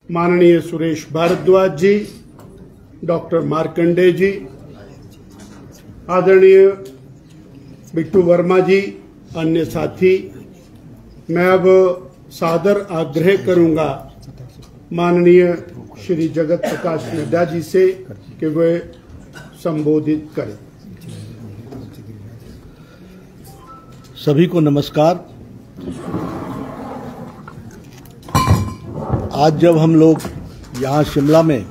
माननीय सुरेश भारद्वाज जी, डॉक्टर मार्कंडे जी, आदरणीय बिट्टू वर्मा जी, अन्य साथी, मैं अब सादर आग्रह करूंगा माननीय श्री जगत प्रकाश नड्डा जी से कि वे संबोधित करें। सभी को नमस्कार। आज जब हम लोग यहाँ शिमला में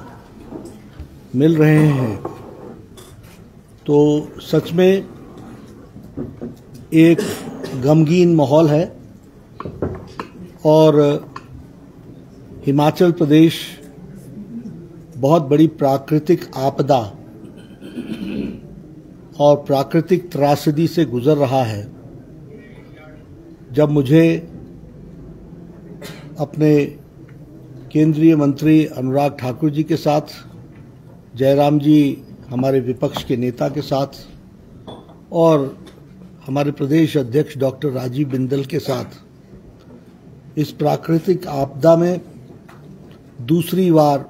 मिल रहे हैं तो सच में एक गमगीन माहौल है और हिमाचल प्रदेश बहुत बड़ी प्राकृतिक आपदा और प्राकृतिक त्रासदी से गुजर रहा है। जब मुझे अपने केंद्रीय मंत्री अनुराग ठाकुर जी के साथ, जयराम जी हमारे विपक्ष के नेता के साथ और हमारे प्रदेश अध्यक्ष डॉक्टर राजीव बिंदल के साथ इस प्राकृतिक आपदा में दूसरी बार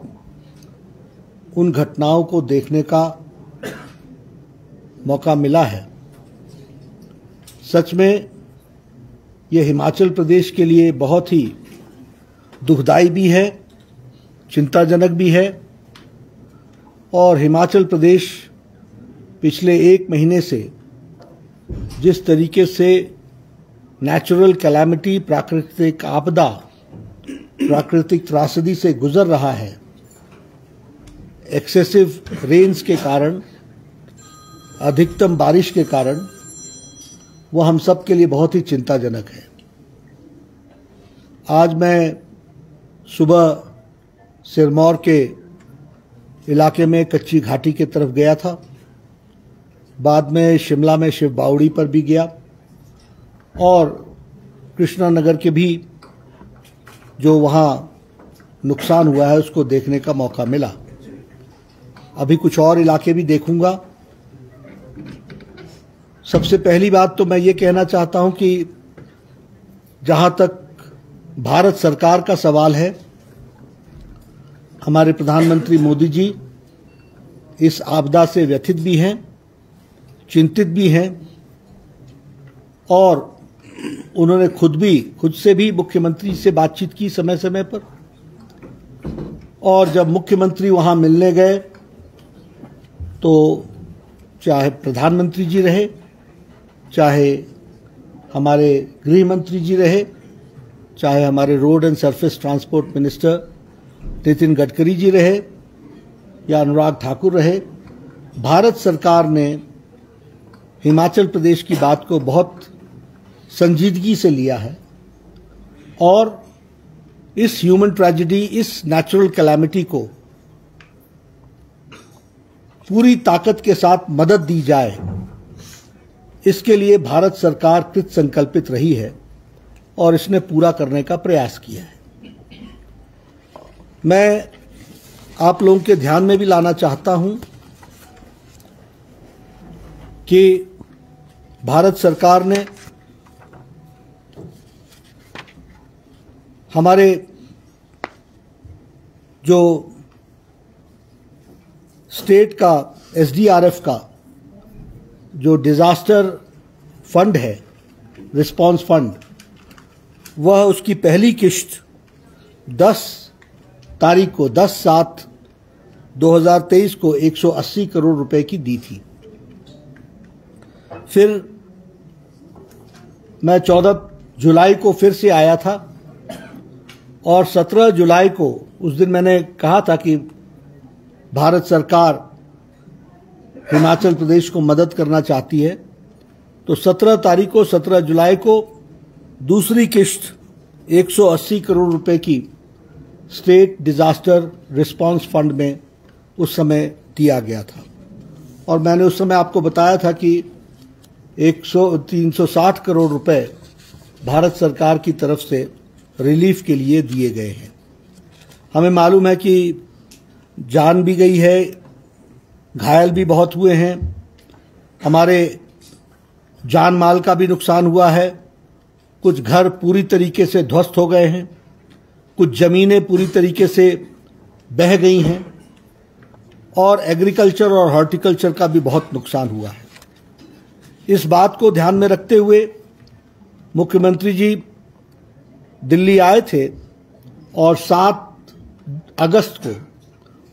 उन घटनाओं को देखने का मौका मिला है, सच में ये हिमाचल प्रदेश के लिए बहुत ही दुखदाई भी है, चिंताजनक भी है। और हिमाचल प्रदेश पिछले एक महीने से जिस तरीके से नेचुरल कैलामिटी, प्राकृतिक आपदा, प्राकृतिक त्रासदी से गुजर रहा है, एक्सेसिव रेन्स के कारण, अधिकतम बारिश के कारण, वो हम सब के लिए बहुत ही चिंताजनक है। आज मैं सुबह सिरमौर के इलाके में कच्ची घाटी की तरफ गया था, बाद में शिमला में शिव बावड़ी पर भी गया और कृष्णा नगर के भी जो वहाँ नुकसान हुआ है उसको देखने का मौका मिला। अभी कुछ और इलाके भी देखूंगा। सबसे पहली बात तो मैं ये कहना चाहता हूं कि जहां तक भारत सरकार का सवाल है, हमारे प्रधानमंत्री मोदी जी इस आपदा से व्यथित भी हैं, चिंतित भी हैं और उन्होंने खुद से भी मुख्यमंत्री से बातचीत की समय समय पर। और जब मुख्यमंत्री वहां मिलने गए तो चाहे प्रधानमंत्री जी रहे, चाहे हमारे गृह मंत्री जी रहे, चाहे हमारे road and surface transport minister Nitin Gadkari ji रहे या अनुराग ठाकुर रहे, भारत सरकार ने हिमाचल प्रदेश की बात को बहुत संजीदगी से लिया है और इस ह्यूमन ट्रेजेडी, इस नेचुरल कैलामिटी को पूरी ताकत के साथ मदद दी जाए, इसके लिए भारत सरकार कृत संकल्पित रही है और इसने पूरा करने का प्रयास किया है। मैं आप लोगों के ध्यान में भी लाना चाहता हूं कि भारत सरकार ने हमारे जो स्टेट का एसडीआरएफ का जो डिजास्टर फंड है, रिस्पांस फंड, वह उसकी पहली किश्त 10/7/2023 को 180 करोड़ रुपए की दी थी। फिर मैं 14 जुलाई को फिर से आया था और 17 जुलाई को, उस दिन मैंने कहा था कि भारत सरकार हिमाचल प्रदेश को मदद करना चाहती है, तो 17 जुलाई को दूसरी किश्त 180 करोड़ रुपए की स्टेट डिजास्टर रिस्पांस फंड में उस समय दिया गया था। और मैंने उस समय आपको बताया था कि 360 करोड़ रुपए भारत सरकार की तरफ से रिलीफ के लिए दिए गए हैं। हमें मालूम है कि जान भी गई है, घायल भी बहुत हुए हैं, हमारे जान माल का भी नुकसान हुआ है, कुछ घर पूरी तरीके से ध्वस्त हो गए हैं। कुछ जमीनें पूरी तरीके से बह गई हैं और एग्रीकल्चर और हॉर्टिकल्चर का भी बहुत नुकसान हुआ है। इस बात को ध्यान में रखते हुए मुख्यमंत्री जी दिल्ली आए थे और 7 अगस्त को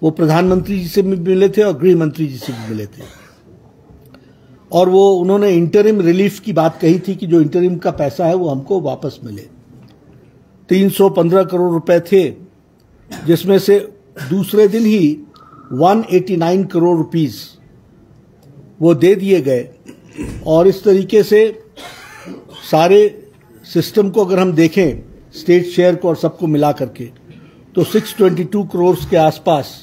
वो प्रधानमंत्री जी से भी मिले थे और गृह मंत्री जी से भी मिले थे और वो उन्होंने इंटरिम रिलीफ की बात कही थी कि जो इंटरिम का पैसा है वो हमको वापस मिले। 315 करोड़ रुपए थे, जिसमें से दूसरे दिन ही 189 करोड़ रुपीस वो दे दिए गए और इस तरीके से सारे सिस्टम को अगर हम देखें, स्टेट शेयर को और सबको मिला करके, तो 622 करोड़ के आसपास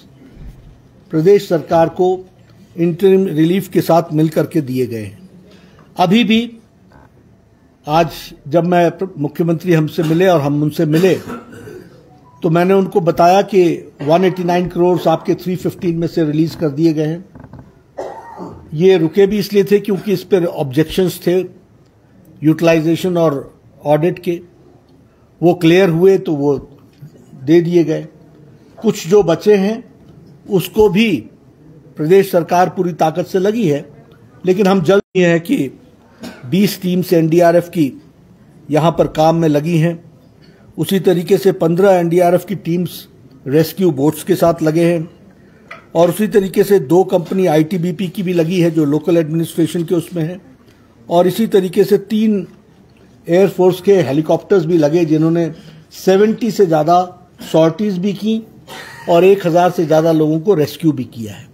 प्रदेश सरकार को इंटरिम रिलीफ के साथ मिलकर के दिए गए हैं। अभी भी आज जब मैं मुख्यमंत्री हमसे मिले और हम उनसे मिले तो मैंने उनको बताया कि 189 करोड़ आपके 315 में से रिलीज कर दिए गए हैं। ये रुके भी इसलिए थे क्योंकि इस पर ऑब्जेक्शंस थे यूटिलाइजेशन और ऑडिट के, वो क्लियर हुए तो वो दे दिए गए। कुछ जो बचे हैं उसको भी प्रदेश सरकार पूरी ताकत से लगी है, लेकिन हम जल्द ये है कि 20 टीम से एनडीआरएफ की यहां पर काम में लगी हैं। उसी तरीके से 15 एनडीआरएफ की टीम्स रेस्क्यू बोट्स के साथ लगे हैं और उसी तरीके से 2 कंपनी आईटीबीपी की भी लगी है जो लोकल एडमिनिस्ट्रेशन के उसमें है और इसी तरीके से 3 एयरफोर्स के हेलीकॉप्टर्स भी लगे जिन्होंने 70 से ज़्यादा सॉर्टीज भी की और 1000 से ज़्यादा लोगों को रेस्क्यू भी किया है।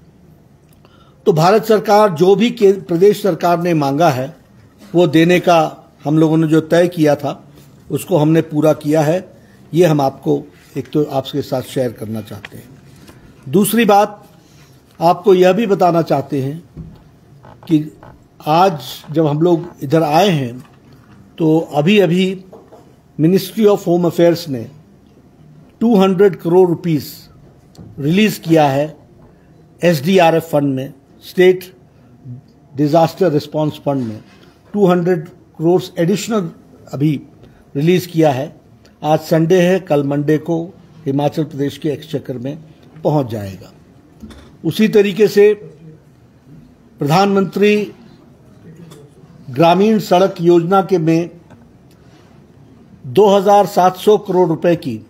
तो भारत सरकार जो भी प्रदेश सरकार ने मांगा है वो देने का हम लोगों ने जो तय किया था उसको हमने पूरा किया है। ये हम आपको एक तो आपके साथ शेयर करना चाहते हैं। दूसरी बात आपको यह भी बताना चाहते हैं कि आज जब हम लोग इधर आए हैं तो अभी अभी मिनिस्ट्री ऑफ होम अफेयर्स ने 200 करोड़ रुपीस रिलीज किया है एसडीआरएफ फंड में, स्टेट डिजास्टर रिस्पांस फंड में 200 करोड़ एडिशनल अभी रिलीज किया है। आज संडे है, कल मंडे को हिमाचल प्रदेश के एक्सचेकर में पहुंच जाएगा। उसी तरीके से प्रधानमंत्री ग्रामीण सड़क योजना के में 2700 करोड़ रुपए की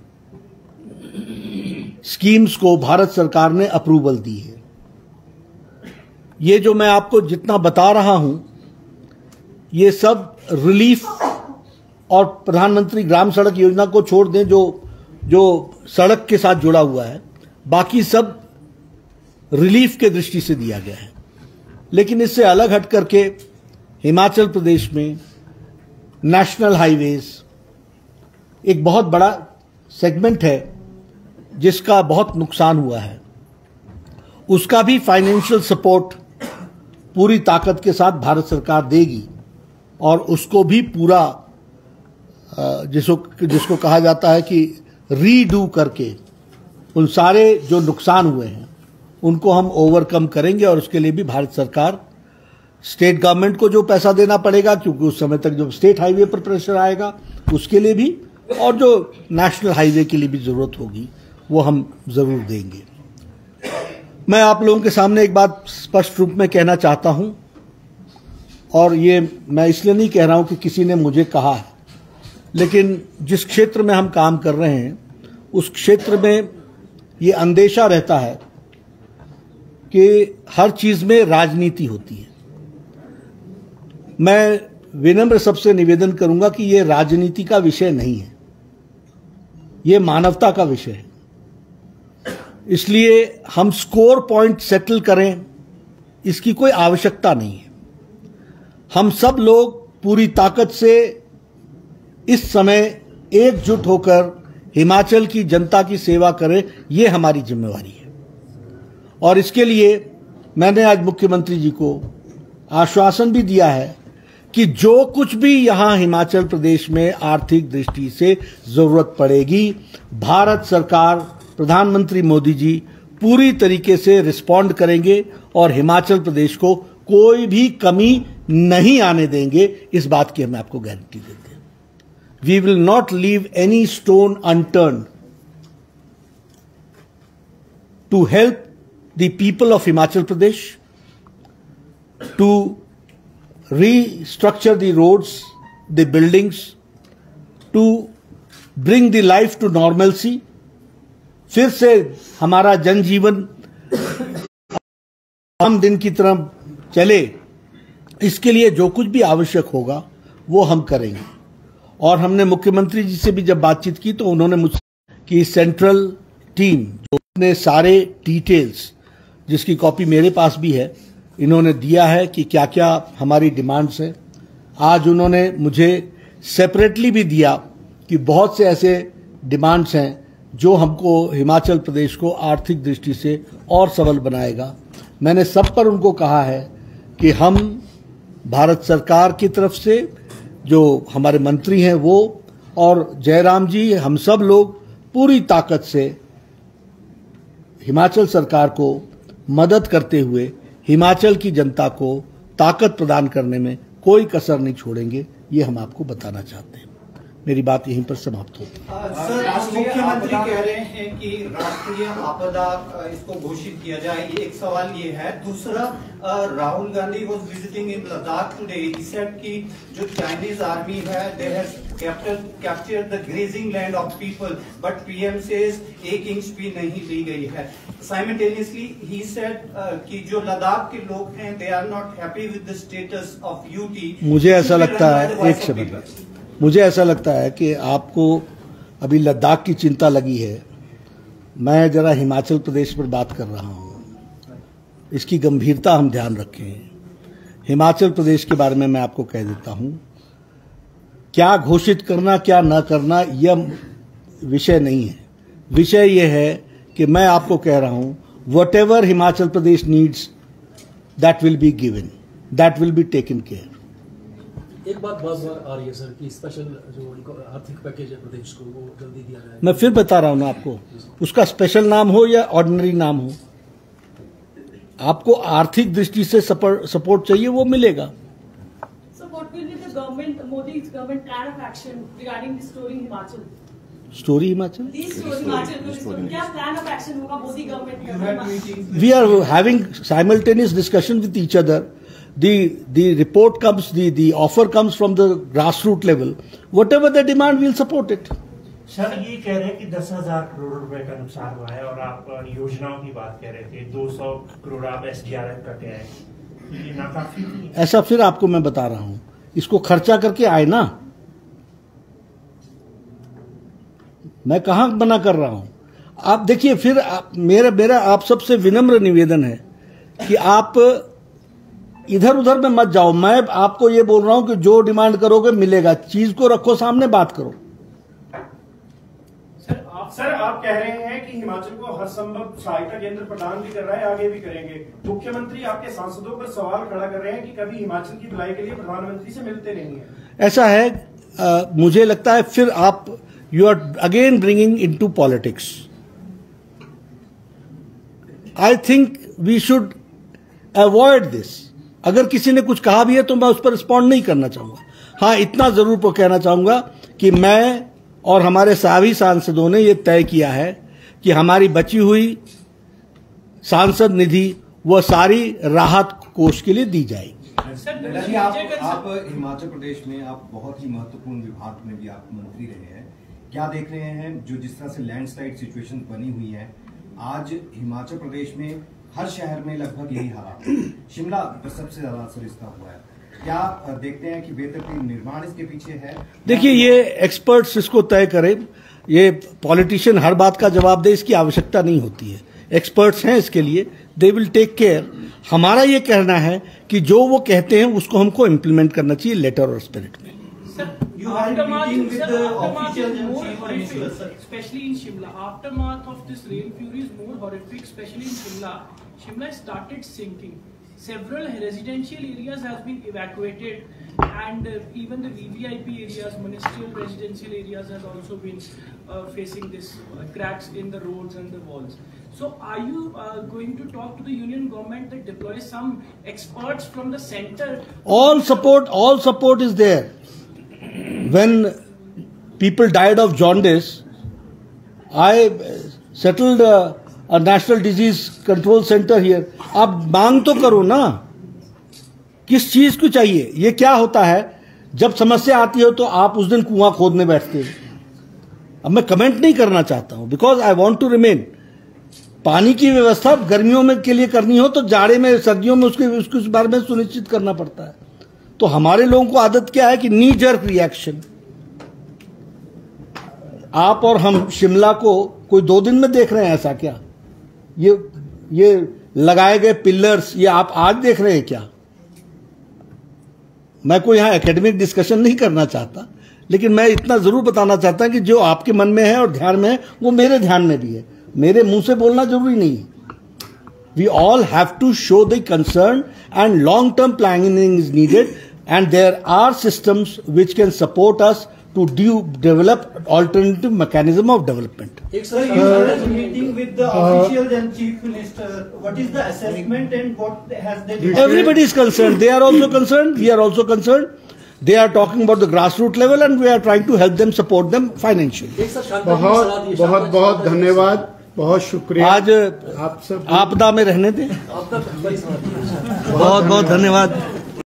स्कीम्स को भारत सरकार ने अप्रूवल दी है। ये जो मैं आपको जितना बता रहा हूं ये सब रिलीफ और प्रधानमंत्री ग्राम सड़क योजना को छोड़ दें जो सड़क के साथ जुड़ा हुआ है, बाकी सब रिलीफ के दृष्टि से दिया गया है। लेकिन इससे अलग हट करके हिमाचल प्रदेश में नेशनल हाईवेज एक बहुत बड़ा सेगमेंट है जिसका बहुत नुकसान हुआ है, उसका भी फाइनेंशियल सपोर्ट पूरी ताकत के साथ भारत सरकार देगी और उसको भी पूरा जिसको कहा जाता है कि रीडू करके उन सारे जो नुकसान हुए हैं उनको हम ओवरकम करेंगे और उसके लिए भी भारत सरकार स्टेट गवर्नमेंट को जो पैसा देना पड़ेगा क्योंकि उस समय तक जो स्टेट हाईवे पर प्रेशर आएगा उसके लिए भी और जो नेशनल हाईवे के लिए भी जरूरत होगी वो हम जरूर देंगे। मैं आप लोगों के सामने एक बात स्पष्ट रूप में कहना चाहता हूं और ये मैं इसलिए नहीं कह रहा हूं कि किसी ने मुझे कहा है, लेकिन जिस क्षेत्र में हम काम कर रहे हैं उस क्षेत्र में ये अंदेशा रहता है कि हर चीज में राजनीति होती है। मैं विनम्र सबसे निवेदन करूंगा कि ये राजनीति का विषय नहीं है, ये मानवता का विषय है। इसलिए हम स्कोर पॉइंट सेटल करें इसकी कोई आवश्यकता नहीं है। हम सब लोग पूरी ताकत से इस समय एकजुट होकर हिमाचल की जनता की सेवा करें, ये हमारी जिम्मेवारी है। और इसके लिए मैंने आज मुख्यमंत्री जी को आश्वासन भी दिया है कि जो कुछ भी यहां हिमाचल प्रदेश में आर्थिक दृष्टि से जरूरत पड़ेगी, भारत सरकार, प्रधानमंत्री मोदी जी पूरी तरीके से रिस्पॉन्ड करेंगे और हिमाचल प्रदेश को कोई भी कमी नहीं आने देंगे। इस बात की हम आपको गारंटी देते हैं। We will not leave any stone unturned to help the people of Himachal Pradesh, to restructure the roads, the buildings, to bring the life to normalcy. फिर से हमारा जनजीवन आम दिन की तरह चले, इसके लिए जो कुछ भी आवश्यक होगा वो हम करेंगे। और हमने मुख्यमंत्री जी से भी जब बातचीत की तो उन्होंने मुझसे कि सेंट्रल टीम जो अपने सारे डिटेल्स, जिसकी कॉपी मेरे पास भी है, इन्होंने दिया है कि क्या क्या हमारी डिमांड्स हैं। आज उन्होंने मुझे सेपरेटली भी दिया कि बहुत से ऐसे डिमांड्स हैं जो हमको हिमाचल प्रदेश को आर्थिक दृष्टि से और सबल बनाएगा। मैंने सब पर उनको कहा है कि हम भारत सरकार की तरफ से जो हमारे मंत्री हैं वो और जयराम जी, हम सब लोग पूरी ताकत से हिमाचल सरकार को मदद करते हुए हिमाचल की जनता को ताकत प्रदान करने में कोई कसर नहीं छोड़ेंगे, ये हम आपको बताना चाहते हैं। मेरी बात यहीं पर समाप्त होती है। सर, मुख्यमंत्री कह रहे हैं कि राष्ट्रीय आपदा इसको घोषित किया जाए, ये एक सवाल ये है। दूसरा, Rahul Gandhi was visiting in Ladakh today, he said कि जो चाइनीज आर्मी है they have captured the grazing land of people, but PM says 1 inch भी नहीं ली गई है। साइमल्टेनियसली ही सेड कि जो लद्दाख के लोग हैं they are not happy with the status of UT. मुझे ऐसा लगता है, एक सेकंड, मुझे ऐसा लगता है कि आपको अभी लद्दाख की चिंता लगी है। मैं जरा हिमाचल प्रदेश पर बात कर रहा हूँ, इसकी गंभीरता हम ध्यान रखें। हिमाचल प्रदेश के बारे में मैं आपको कह देता हूँ, क्या घोषित करना क्या न करना यह विषय नहीं है। विषय यह है कि मैं आपको कह रहा हूँ, what ever Himachal Pradesh needs that will be given, that will be taken care. एक बात बार आ रही है सर कि स्पेशल जो आर्थिक पैकेज है प्रदेश को वो जल्दी दिया जाए। मैं फिर बता रहा हूं ना आपको, उसका स्पेशल नाम हो या ऑर्डिनरी नाम हो, आपको आर्थिक दृष्टि से सपोर्ट चाहिए, वो मिलेगा। So what will be the government, Modi's government plan of action regarding restoring Himachal? Story Himachal, क्या प्लान ऑफ एक्शन होगा Modi government? We are having simultaneous discussion with each other. The report comes, the offer comes from the grassroots level. Whatever the demand, we'll support it. Sir, ये कह रहे हैं कि 10,000 करोड़ रुपए का नुकसान हुआ है और आप योजनाओं की बात कह रहे थे, 200 करोड़ आप SDRF का कह रहे हैं, ये नाकाफी नहीं? ऐसा फिर आपको मैं बता रहा हूं, इसको खर्चा करके आए ना, मैं कहां मना कर रहा हूं। आप देखिए, फिर मेरा आप सबसे विनम्र निवेदन है कि आप इधर उधर में मत जाओ। मैं आपको ये बोल रहा हूं कि जो डिमांड करोगे मिलेगा, चीज को रखो सामने, बात करो। सर आप कह रहे हैं कि हिमाचल को हर संभव सहायता केंद्र प्रदान भी कर रहा है, आगे भी करेंगे। मुख्यमंत्री आपके सांसदों पर सवाल खड़ा कर रहे हैं कि कभी हिमाचल की भलाई के लिए प्रधानमंत्री से मिलते नहीं है। ऐसा है, मुझे लगता है फिर आप you are again bringing into politics. I think we should avoid this. अगर किसी ने कुछ कहा भी है तो मैं उस पर रिस्पॉन्ड नहीं करना चाहूंगा। हाँ, इतना जरूर को कहना चाहूंगा कि मैं और हमारे सभी सांसदों ने यह तय किया है कि हमारी बची हुई सांसद निधि वह सारी राहत कोष के लिए दी जाएगी। आप हिमाचल प्रदेश में आप बहुत ही महत्वपूर्ण विभाग में भी आप मंत्री रहे हैं, क्या देख रहे हैं जो जिस तरह से लैंडस्लाइड सिचुएशन बनी हुई है आज हिमाचल प्रदेश में, हर शहर में लगभग यही हालात है, शिमला सबसे ज्यादा असर इसका हुआ है, क्या देखते हैं कि बेहतर निर्माण इसके पीछे है? देखिए, ये एक्सपर्ट्स इसको तय करें, ये पॉलिटिशियन हर बात का जवाब दे, इसकी आवश्यकता नहीं होती है। एक्सपर्ट्स हैं इसके लिए, दे विल टेक केयर। हमारा ये कहना है कि जो वो कहते हैं उसको हमको इम्प्लीमेंट करना चाहिए लेटर और स्पिरिट में। Especially in Shimla, aftermath of this rain fury is more horrific, especially in Shimla. Shimla started sinking. Several residential areas have been evacuated, and even the VVIP areas, ministerial residential areas, has also been facing this cracks in the roads and the walls. So, are you going to talk to the union government that deploy some experts from the center? All support is there. When people died of jaundice, I settled a national disease control center here. आप मांग तो करो ना, किस चीज को चाहिए. ये क्या होता है, जब समस्या आती हो तो आप उस दिन कुआं खोदने बैठते हो. अब मैं कमेंट नहीं करना चाहता हूं, because I want to remain. पानी की व्यवस्था गर्मियों में के लिए करनी हो तो जाड़े में, सर्दियों में उसके बारे में सुनिश्चित करना पड़ता है. तो हमारे लोगों को आदत क्या है कि नी जर्क रिएक्शन. आप और हम शिमला को कोई 2 दिन में देख रहे हैं ऐसा क्या? ये लगाए गए पिलर्स ये आप आज देख रहे हैं क्या? मैं कोई यहां एकेडमिक डिस्कशन नहीं करना चाहता, लेकिन मैं इतना जरूर बताना चाहता हूं कि जो आपके मन में है और ध्यान में है वो मेरे ध्यान में भी है. मेरे मुंह से बोलना जरूरी नहीं है. We all have to show the concern, and long-term planning is needed, and there are systems which can support us to develop alternative mechanism of development. Sir, you had a meeting with the officials and chief minister. What is the assessment and what has they done? Everybody is concerned. They are also concerned. We are also concerned. They are talking about the grassroots level, and we are trying to help them, support them financially. बहुत बहुत धन्यवाद, बहुत शुक्रिया. आज आप सब आपदा में रहने दें. बहुत बहुत धन्यवाद.